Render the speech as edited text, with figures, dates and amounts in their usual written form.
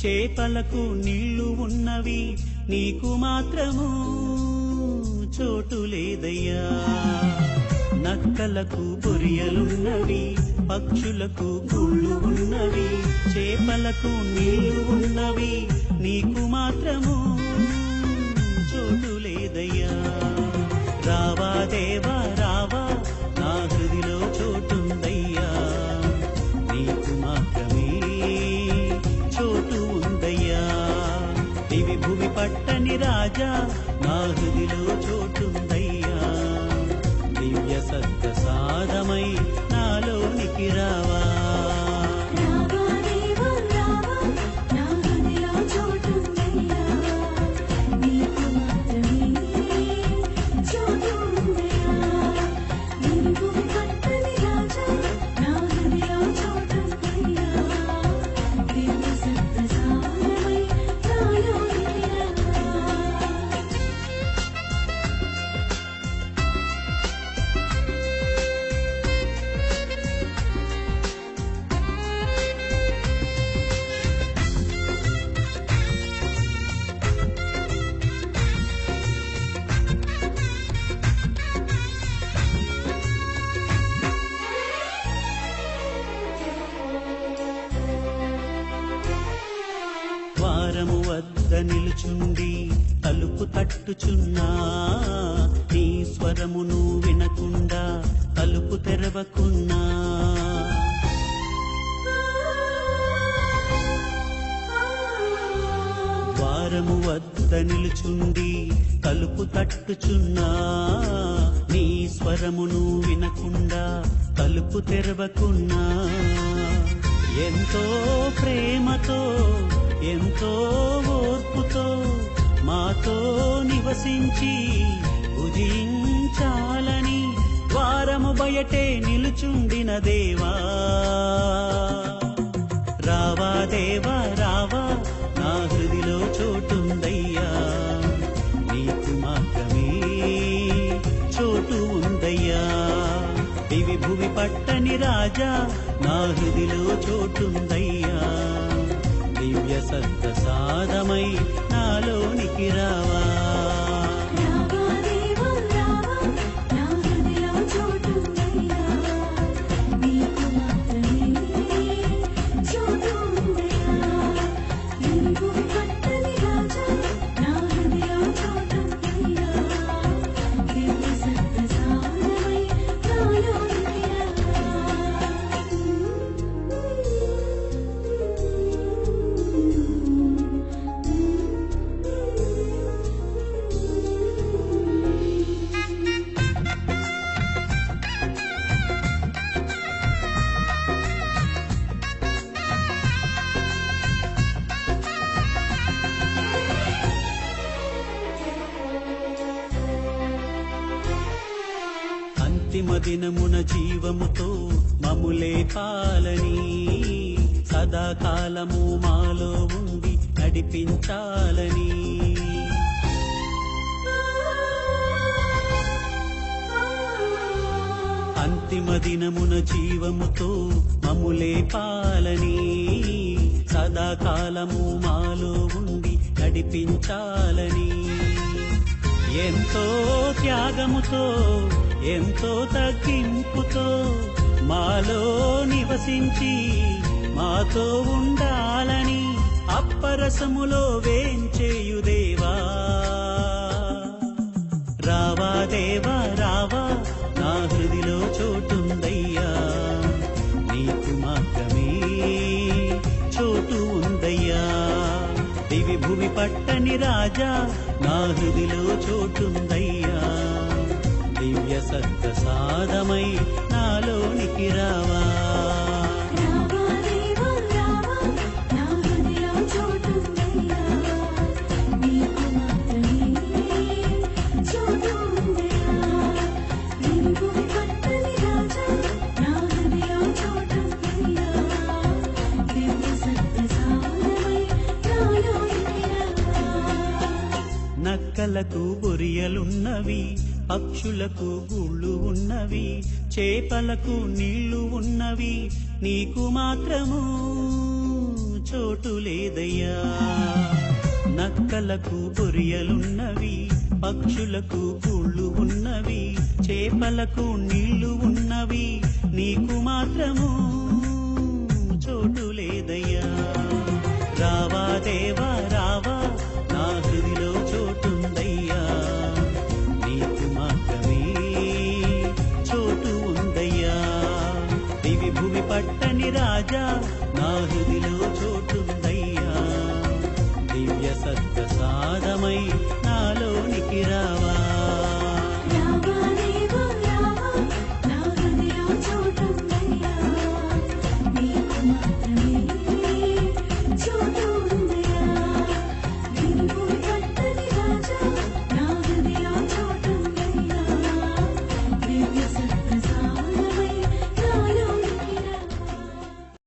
చేపలకు నీళ్లు ఉన్నవి, నీకు మాత్రము చోటు లేదయ్యా. నక్కలకు బొరియలున్నవి, పక్షులకు గూళ్ళు ఉన్నవి, చేపలకు నీళ్లు ఉన్నవి, నీకు మాత్రము చోటు లేదయ్యా. రావా దేవా రావా, నా హృదిలో చోటుందయ్యా, నీకు మాత్రమే చోటు ఉందయ్యా. దివి భూమి పట్టని రాజా, నా హృదిలో చోటుందయ్యా, దివ్య సత్య సాధమై నాలోనికి రావా. ద్వారము వద్ద నిలుచుండి తలుపు తట్టుచున్నా, నీ స్వరమును వినకుండా తలుపు తెరవకున్నా. ద్వారము వద్ద నిలుచుండి తలుపు తట్టుచున్నా, నీ స్వరమును వినకుండా తలుపు తెరవకున్నా. ఎంతో ప్రేమతో ఎంతో ఓర్పుతో మాతో నివసించి భుజించాలని ద్వారము బయటే నిలుచుండిన దేవా. రావా దేవా రావా, నా హృదిలో చోటుందయ్యా, నీకు మాత్రమే చోటు ఉందయ్యా. దివి భూమి పట్టని రాజా, నా హృదిలో చోటుందయ్యా, దివ్య సత్య సాధమై నాలోనికి రావా. అంతిమ దినమున జీవముతో మములే పాలని, సదాకాలము మాలో ఉండి నడిపించాలని. అంతిమ దినమున జీవముతో మములే పాలని, సదాకాలము మాలో ఉండి నడిపించాలని. ఎంతో త్యాగముతో ఎంతో తగ్గింపుతో మాలో నివసించి మాతో ఉండాలని అప్పరసములో వేంచేయు దేవా. రావా దేవా రావా, నా హృదిలో చోటుందయ్యా, నీకు మాత్రమే చోటు ఉందయ్యా. దివి భూమి పట్టని రాజా, నా హృదిలో చోటుందయ్యా, దివ్య సత్య సాధమై నాలోనికి రావా. నక్కలకు బొరియలున్నవి, పక్షులకు గూళ్ళు ఉన్నవి, చేపలకు నీళ్లు ఉన్నవి, నీకు మాత్రము చోటు లేదయ్యా. నక్కలకు బొరియలున్నవి, పక్షులకు గూళ్ళు ఉన్నవి, చేపలకు నీళ్లు ఉన్నవి, నీకు మాత్రము చోటు లేదయ్యా.